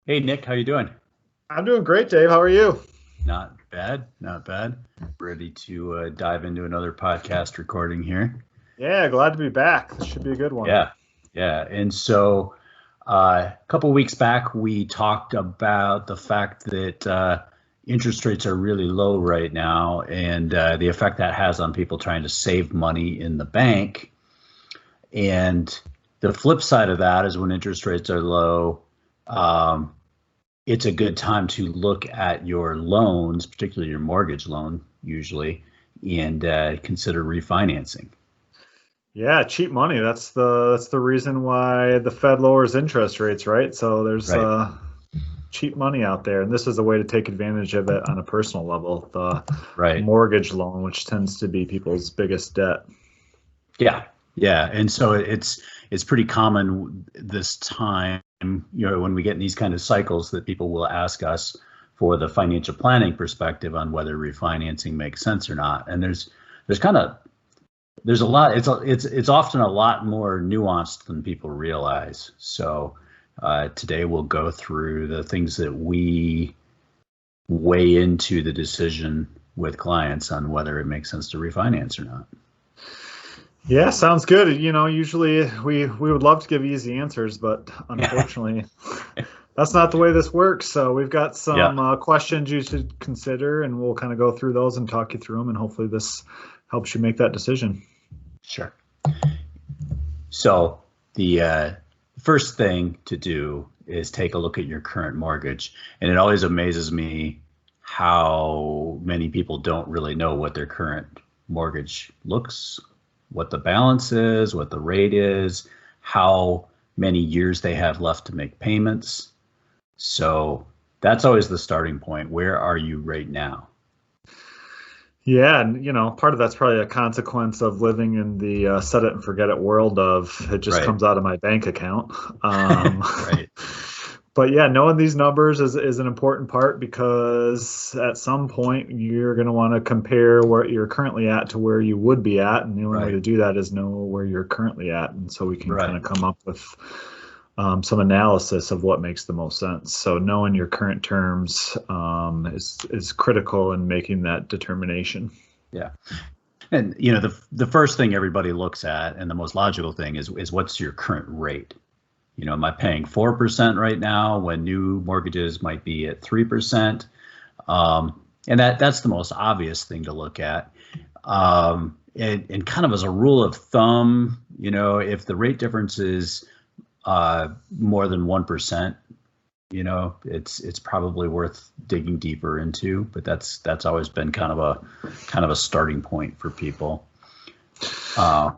Hey Nick, how you doing? I'm doing great, Dave. How are you? Not bad, not bad. Ready to dive into another podcast recording here. Yeah, glad to be back. This should be a good one. Yeah, yeah. And so a couple weeks back, we talked about the fact that interest rates are really low right now, and the effect that has on people trying to save money in the bank. And the flip side of that is when interest rates are low. Um, it's a good time to look at your loans, particularly your mortgage loan, usually, and consider refinancing. Yeah, cheap money. That's the reason why the Fed lowers interest rates, right? So there's Right, cheap money out there, and this is a way to take advantage of it on a personal level. The right. mortgage loan, which tends to be people's biggest debt. Yeah, yeah. And so it's pretty common this time, when we get in these kind of cycles that people will ask us for the financial planning perspective on whether refinancing makes sense or not. And there's kind of there's a lot. It's often a lot more nuanced than people realize. So today we'll go through the things that we weigh into the decision with clients on whether it makes sense to refinance or not. Yeah, sounds good. Usually we would love to give easy answers, but Yeah. unfortunately, that's not the way this works. So we've got Yeah. some questions you should consider, and we'll kind of go through those and talk you through them, and hopefully this helps you make that decision. Sure. So the first thing to do is take a look at your current mortgage, and it always amazes me how many people don't really know what their current mortgage looks, what the balance is, what the rate is, how many years they have left to make payments. So that's always the starting point. Where are you right now? Yeah, and part of that's probably a consequence of living in the set it and forget it world of it just Right. comes out of my bank account. Um, Right. but yeah, knowing these numbers is an important part because at some point you're going to want to compare where you're currently at to where you would be at, and the only way Right. to do that is know where you're currently at, and so we can kind Right. of come up with some analysis of what makes the most sense. So knowing your current terms is critical in making that determination. Yeah. And the first thing everybody looks at, and the most logical thing is what's your current rate? Am I paying 4% right now when new mortgages might be at 3%? And that's the most obvious thing to look at. And kind of as a rule of thumb, if the rate difference is more than 1%, it's probably worth digging deeper into. But that's always been kind of a starting point for people. Uh,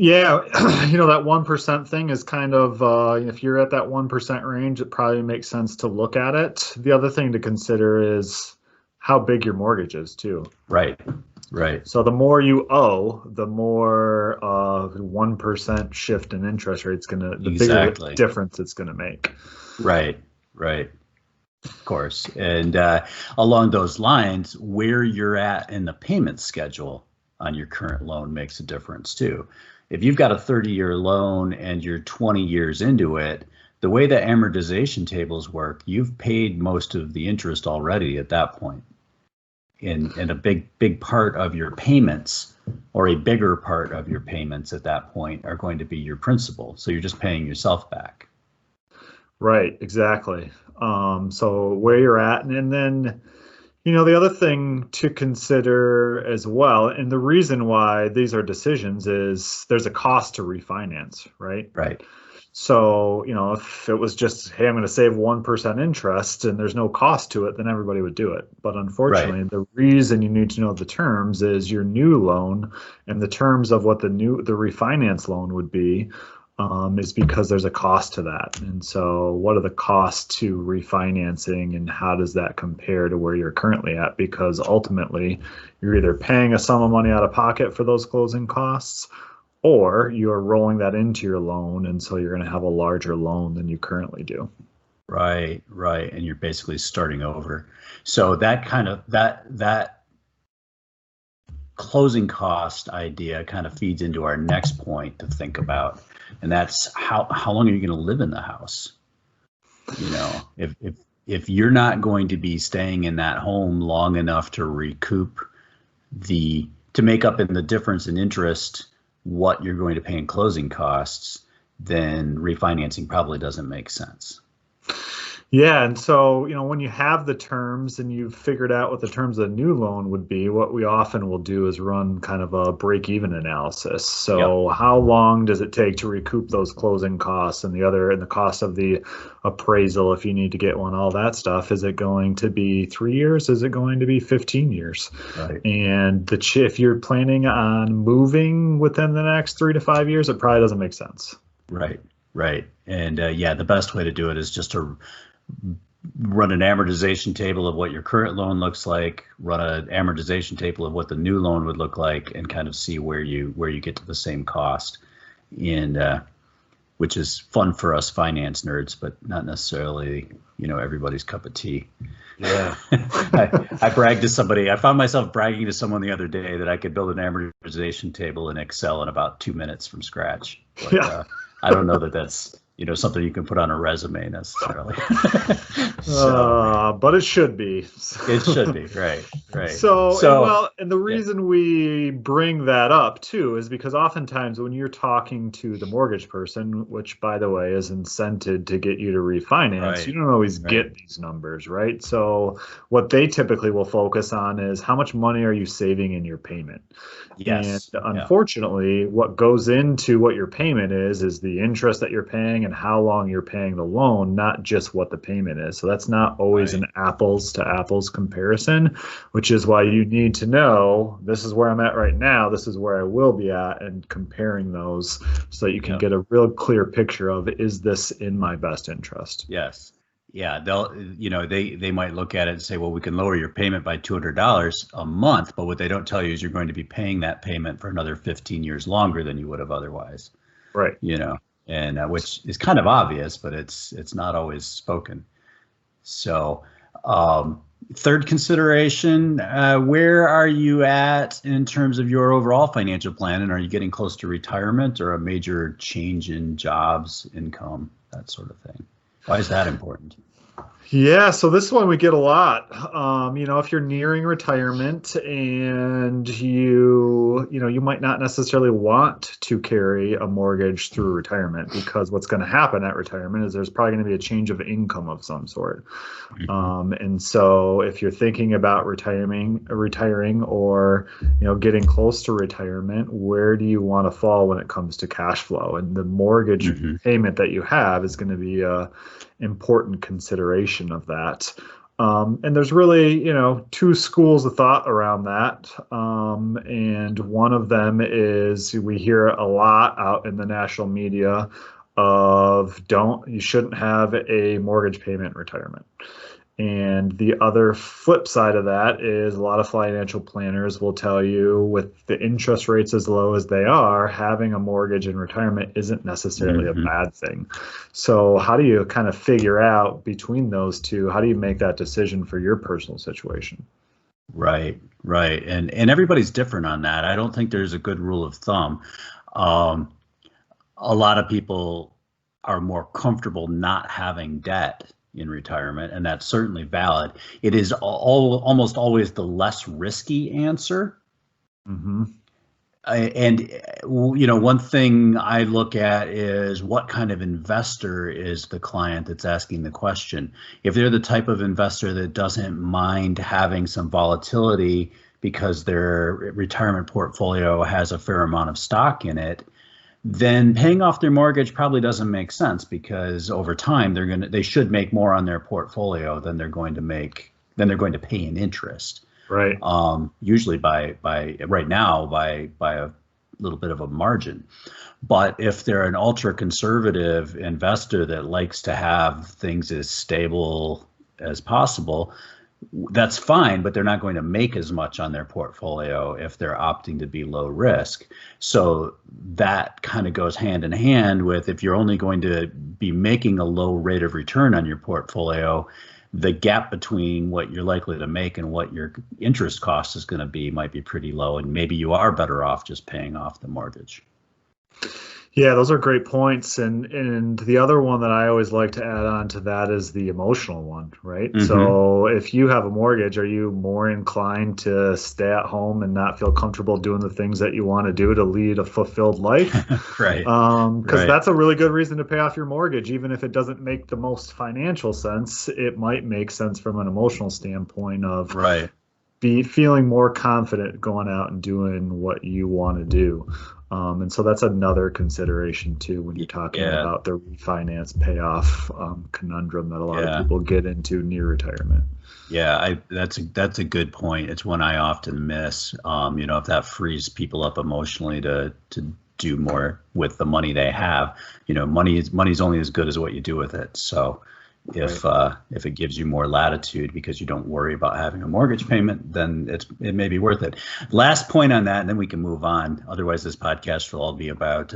Yeah, that 1% thing is kind of, if you're at that 1% range, it probably makes sense to look at it. The other thing to consider is how big your mortgage is, too. right, right, So the more you owe, the more 1% shift in interest rate's the bigger exactly. difference it's gonna make. Right, right. Of course. And along those lines, where you're at in the payment schedule on your current loan makes a difference too. If you've got a 30-year loan and you're 20 years into it, the way the amortization tables work, you've paid most of the interest already at that point. And a big part of your payments, or a bigger part of your payments at that point, are going to be your principal. So you're just paying yourself back. Right, exactly. So where you're at, and then the other thing to consider as well, and the reason why these are decisions is there's a cost to refinance, right? Right, So, if it was just, hey, I'm going to save 1% interest and there's no cost to it, then everybody would do it. But right, unfortunately, the reason you need to know the terms is your new loan and the terms of what the refinance loan would be, is because there's a cost to that. And so, what are the costs to refinancing, and how does that compare to where you're currently at? Because ultimately, you're either paying a sum of money out of pocket for those closing costs, or you're rolling that into your loan, and so you're going to have a larger loan than you currently do. right, right. And you're basically starting over. So that kind of that closing cost idea kind of feeds into our next point to think about, and that's how long are you going to live in the house? You know, if you're not going to be staying in that home long enough to recoup to make up in the difference in interest what you're going to pay in closing costs, then refinancing probably doesn't make sense. Yeah, and so, when you have the terms and you've figured out what the terms of the new loan would be, what we often will do is run kind of a break-even analysis. Yep. So, how long does it take to recoup those closing costs and the cost of the appraisal if you need to get one, all that stuff? Is it going to be 3 years? Is it going to be 15 years? Right. And if you're planning on moving within the next 3 to 5 years, it probably doesn't make sense. Right. Right. And yeah, the best way to do it is just to run an amortization table of what your current loan looks like, run an amortization table of what the new loan would look like, and kind of see where you get to the same cost. And which is fun for us finance nerds, but not necessarily, everybody's cup of tea. Yeah. I bragged to somebody. I found myself bragging to someone the other day that I could build an amortization table in Excel in about 2 minutes from scratch. But, Yeah. I don't know that that's something you can put on a resume necessarily. But it should be. It should be, right. And the reason we bring that up too is because oftentimes when you're talking to the mortgage person, which by the way is incented to get you to refinance, you don't always get these numbers, right? So what they typically will focus on is how much money are you saving in your payment? Yes. And unfortunately, what goes into what your payment is the interest that you're paying and how long you're paying the loan, not just what the payment is. So that's not always an apples to apples comparison, which is why you need to know this is where I'm at right now, this is where I will be at, and comparing those so that you can get a real clear picture of, is this in my best interest? Yes. Yeah, they might look at it and say, well, we can lower your payment by $200 a month, but what they don't tell you is you're going to be paying that payment for another 15 years longer than you would have otherwise. Right. And which is kind of obvious, but it's not always spoken. So, third consideration, where are you at in terms of your overall financial plan, and are you getting close to retirement or a major change in jobs, income, that sort of thing? Why is that important? Yeah, so this one we get a lot. If you're nearing retirement and you might not necessarily want to carry a mortgage through retirement, because what's going to happen at retirement is there's probably going to be a change of income of some sort. And so if you're thinking about retiring or getting close to retirement, where do you want to fall when it comes to cash flow? And the mortgage payment that you have is going to be a important consideration of that. And there's really, two schools of thought around that. And one of them is, we hear a lot out in the national media of you shouldn't have a mortgage payment in retirement. And the other flip side of that is a lot of financial planners will tell you, with the interest rates as low as they are, having a mortgage in retirement isn't necessarily a bad thing. So how do you kind of figure out between those two, how do you make that decision for your personal situation? Right. And everybody's different on that. I don't think there's a good rule of thumb. A lot of people are more comfortable not having debt in retirement, and that's certainly valid. It is almost always the less risky answer. And one thing I look at is what kind of investor is the client that's asking the question. If they're the type of investor that doesn't mind having some volatility because their retirement portfolio has a fair amount of stock in it, then paying off their mortgage probably doesn't make sense, because over time they should make more on their portfolio than they're going to pay in interest. Right. Usually by right now by a little bit of a margin. But if they're an ultra conservative investor that likes to have things as stable as possible, that's fine, but they're not going to make as much on their portfolio if they're opting to be low risk. So that kind of goes hand in hand with, if you're only going to be making a low rate of return on your portfolio, the gap between what you're likely to make and what your interest cost is going to be might be pretty low, and maybe you are better off just paying off the mortgage. Yeah, those are great points. And the other one that I always like to add on to that is the emotional one, right? Hmm. So if you have a mortgage, are you more inclined to stay at home and not feel comfortable doing the things that you want to do to lead a fulfilled life? Right. Because Right. that's a really good reason to pay off your mortgage, even if it doesn't make the most financial sense. It might make sense from an emotional standpoint of Right. be feeling more confident going out and doing what you want to do. And so that's another consideration too when you're talking Yeah. about the refinance payoff conundrum that a lot of Yeah. people get into near retirement. Yeah, that's a good point. It's one I often miss. If that frees people up emotionally to do more with the money they have, money's only as good as what you do with it. So Right. if it gives you more latitude because you don't worry about having a mortgage payment, then it may be worth it. Last point on that, and then we can move on. Otherwise, this podcast will all be about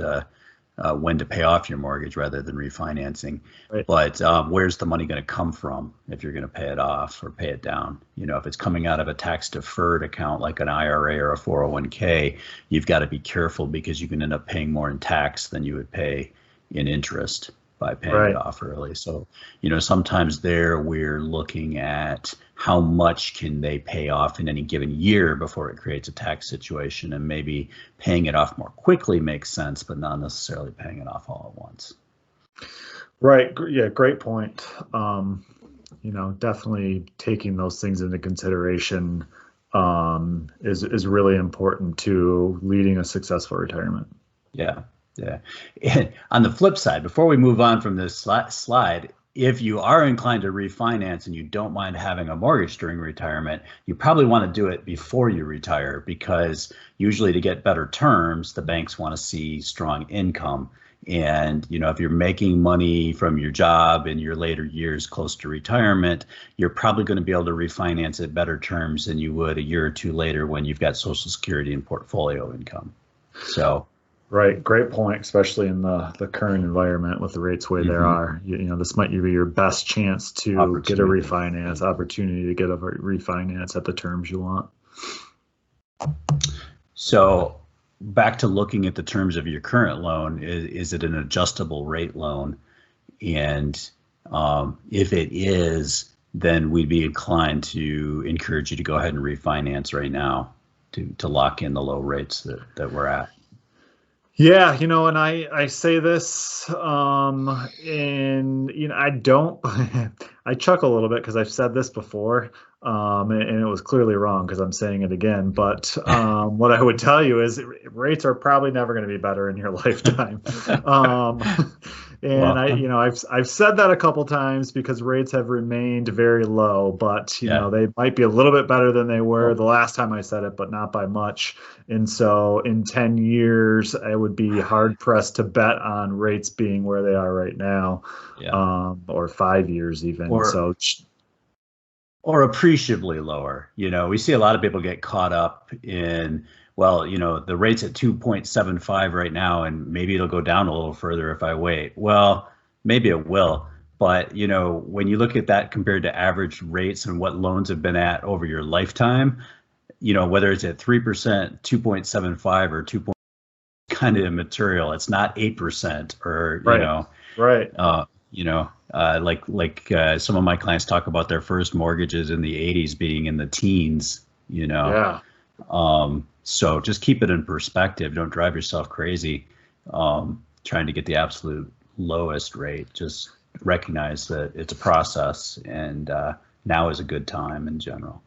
when to pay off your mortgage rather than refinancing. Right. But where's the money going to come from if you're going to pay it off or pay it down? If it's coming out of a tax deferred account like an IRA or a 401k, you've got to be careful because you can end up paying more in tax than you would pay in interest by paying it Right. off early. So, sometimes there we're looking at how much can they pay off in any given year before it creates a tax situation, and maybe paying it off more quickly makes sense, but not necessarily paying it off all at once. Right. Yeah. Great point. Definitely taking those things into consideration is really important to leading a successful retirement. Yeah, yeah. And on the flip side, before we move on from this slide, if you are inclined to refinance and you don't mind having a mortgage during retirement, you probably want to do it before you retire, because usually to get better terms, the banks want to see strong income. And if you're making money from your job in your later years close to retirement, you're probably going to be able to refinance at better terms than you would a year or two later when you've got Social Security and portfolio income. So. Right, great point, especially in the current environment with the rates way there Mhm. are. This might be your best chance to get a Opportunity. refinance, opportunity to get a refinance at the terms you want. So back to looking at the terms of your current loan, is it an adjustable rate loan? And if it is, then we'd be inclined to encourage you to go ahead and refinance right now to lock in the low rates that we're at. Yeah, and I say this, and I don't, I chuckle a little bit because I've said this before, and it was clearly wrong because I'm saying it again. But what I would tell you is rates are probably never going to be better in your lifetime. Um, and Well, I've said that a couple times because rates have remained very low, but yeah. they might be a little bit better than they were Well, the last time I said it, but not by much. And so in 10 years, I would be hard pressed to bet on rates being where they are right now, yeah. or 5 years even. Or So, or appreciably lower. We see a lot of people get caught up in, well, the rate's at 2.75 right now, and maybe it'll go down a little further if I wait. Well, maybe it will. But, when you look at that compared to average rates and what loans have been at over your lifetime, whether it's at 3%, 2.75, or 2, kind of immaterial. It's not 8%, or, right, right. some of my clients talk about their first mortgages in the 80s being in the teens. Yeah, So just keep it in perspective. Don't drive yourself crazy trying to get the absolute lowest rate. Just recognize that it's a process, and now is a good time in general.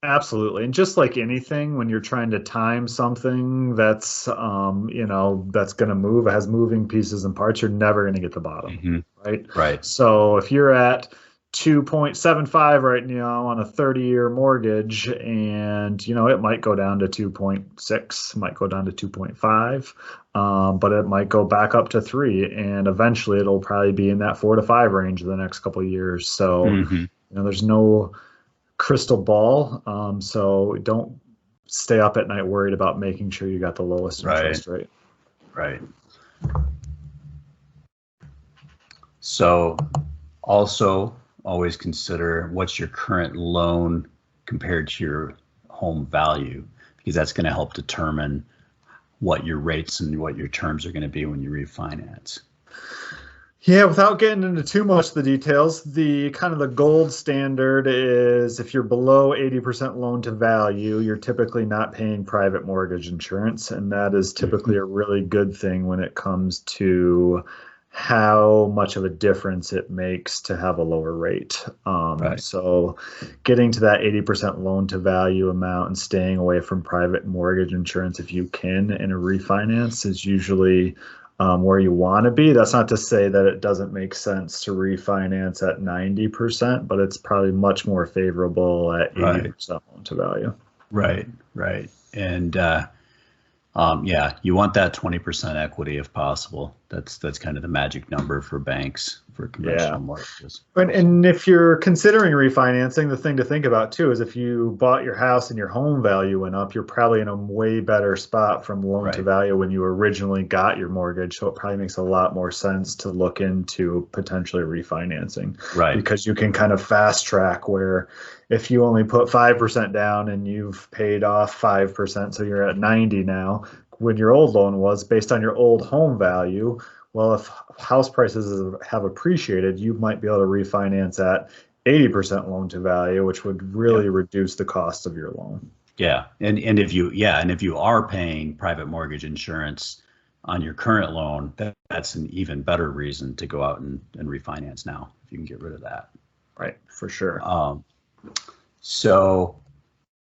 absolutely. And just like anything, when you're trying to time something that's going to move, has moving pieces and parts, you're never going to get the bottom, Hmm. right? Right. So if you're at 2.75 right now on a 30-year mortgage, and it might go down to 2.6, might go down to 2.5, but it might go back up to 3, and eventually it'll probably be in that 4 to 5 range in the next couple of years. So Hmm. there's no crystal ball. So don't stay up at night worried about making sure you got the lowest Right. interest rate. Right. So also always consider what's your current loan compared to your home value, because that's going to help determine what your rates and what your terms are going to be when you refinance. Yeah, without getting into too much of the details, the kind of the gold standard is if you're below 80% loan to value, you're typically not paying private mortgage insurance. And that is typically a really good thing when it comes to how much of a difference it makes to have a lower rate. Right. So getting to that 80% loan to value amount and staying away from private mortgage insurance if you can in a refinance is usually where you want to be. That's not to say that it doesn't make sense to refinance at 90%, but it's probably much more favorable at 80% loan to value. Right, right. And yeah, you want that 20% equity if possible. That's kind of the magic number for banks for conventional mortgages. And if you're considering refinancing, the thing to think about too is if you bought your house and your home value went up, you're probably in a way better spot from loan to value when you originally got your mortgage. So it probably makes a lot more sense to look into potentially refinancing. Right. Because you can kind of fast track where if you only put 5% down and you've paid off 5%, so you're at 90 now, when your old loan was based on your old home value. Well, if house prices have appreciated, you might be able to refinance at 80% loan to value, which would really reduce the cost of your loan. Yeah, and if you are paying private mortgage insurance on your current loan, that's an even better reason to go out and refinance now if you can get rid of that. Right, for sure. So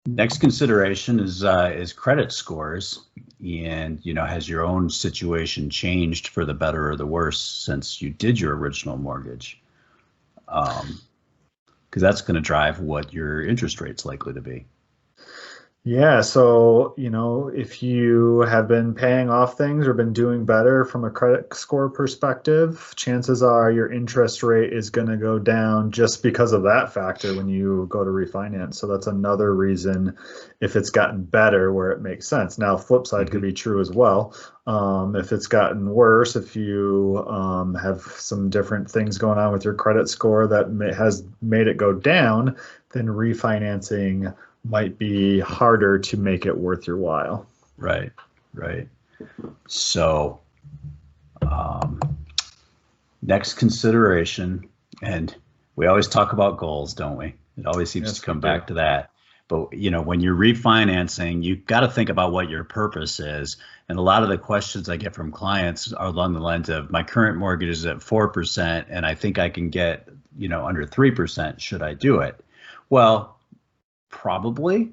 next consideration is credit scores, and has your own situation changed for the better or the worse since you did your original mortgage? Because that's going to drive what your interest rate's likely to be. Yeah, so, if you have been paying off things or been doing better from a credit score perspective, chances are your interest rate is going to go down just because of that factor when you go to refinance. So that's another reason if it's gotten better where it makes sense. Now, flip side could be true as well. If it's gotten worse, if you have some different things going on with your credit score that has made it go down, then refinancing might be harder to make it worth your while. Right, right. So next consideration, and we always talk about goals, don't we? It always seems to come back to that. But when you're refinancing, you've got to think about what your purpose is. And a lot of the questions I get from clients are along the lines of, my current mortgage is at 4%, and I think I can get under 3%. Should I do it? Well, probably,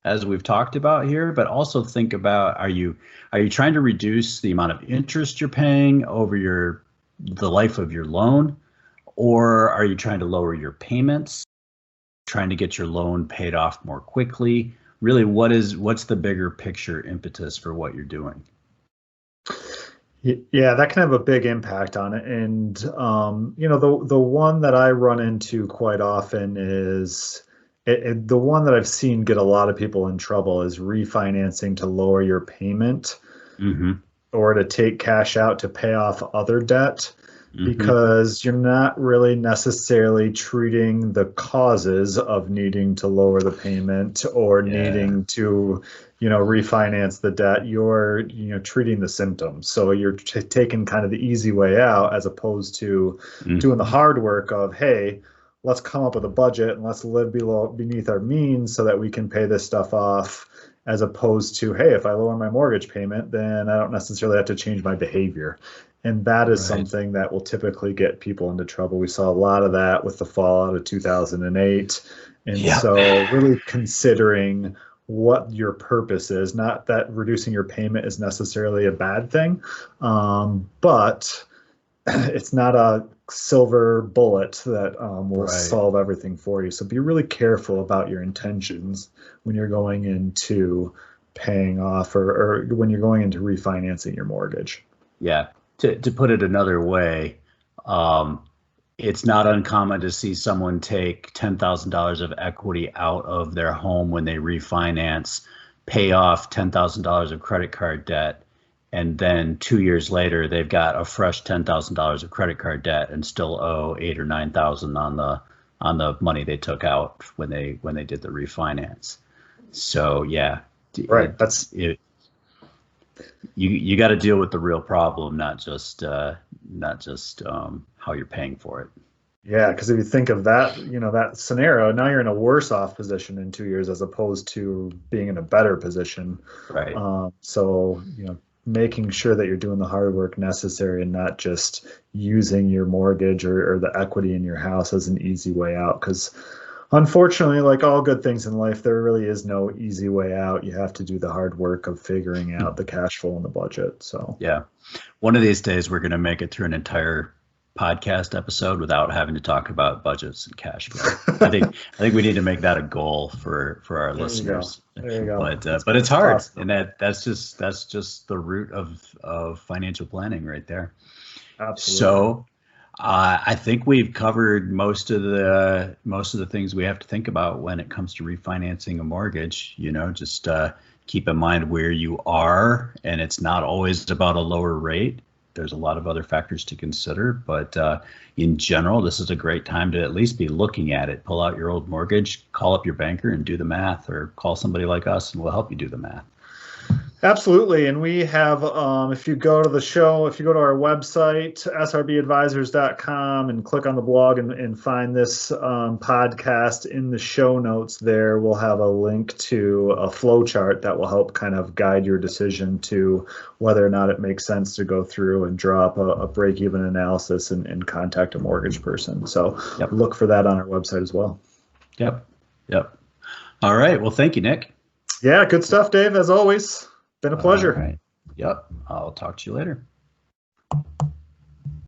as we've talked about here, but also think about, are you trying to reduce the amount of interest you're paying over the life of your loan, or are you trying to lower your payments, trying to get your loan paid off more quickly? Really, what's the bigger picture impetus for what you're doing? Yeah, that can have a big impact on it. And the one that I run into quite often is the one that I've seen get a lot of people in trouble is refinancing to lower your payment or to take cash out to pay off other debt, because you're not really necessarily treating the causes of needing to lower the payment or needing to refinance the debt. You're treating the symptoms. So you're taking kind of the easy way out as opposed to doing the hard work of, hey, let's come up with a budget and let's live beneath our means so that we can pay this stuff off, as opposed to, hey, if I lower my mortgage payment, then I don't necessarily have to change my behavior. And that is something that will typically get people into trouble. We saw a lot of that with the fallout of 2008. And so really considering what your purpose is, not that reducing your payment is necessarily a bad thing, but it's not a silver bullet that will solve everything for you. So be really careful about your intentions when you're going into paying off or when you're going into refinancing your mortgage. Yeah. To put it another way, it's not uncommon to see someone take $10,000 of equity out of their home when they refinance, pay off $10,000 of credit card debt, and then 2 years later they've got a fresh $10,000 of credit card debt and still owe $8,000 or $9,000 on the money they took out when they did the refinance. So yeah, right. you got to deal with the real problem, not just how you're paying for it. Yeah, because if you think of that, that scenario, now you're in a worse off position in 2 years as opposed to being in a better position. Right. So, making sure that you're doing the hard work necessary and not just using your mortgage or the equity in your house as an easy way out. Because unfortunately, like all good things in life, there really is no easy way out. You have to do the hard work of figuring out the cash flow and the budget. So, yeah, one of these days we're going to make it through an entire podcast episode without having to talk about budgets and cash flow. I think we need to make that a goal for our listeners. There you go. But it's hard, awesome. and that's just the root of financial planning right there. Absolutely. So I think we've covered most of the things we have to think about when it comes to refinancing a mortgage. Just keep in mind where you are, and it's not always about a lower rate. There's a lot of other factors to consider, but in general, this is a great time to at least be looking at it. Pull out your old mortgage, call up your banker and do the math, or call somebody like us and we'll help you do the math. Absolutely. And we have, if you go to our website, srbadvisors.com, and click on the blog and find this podcast in the show notes there, we'll have a link to a flow chart that will help kind of guide your decision to whether or not it makes sense to go through and draw up a break-even analysis and contact a mortgage person. So Look for that on our website as well. Yep. All right. Well, thank you, Nick. Yeah, good stuff, Dave, as always. Been a pleasure. All right. Yep. I'll talk to you later.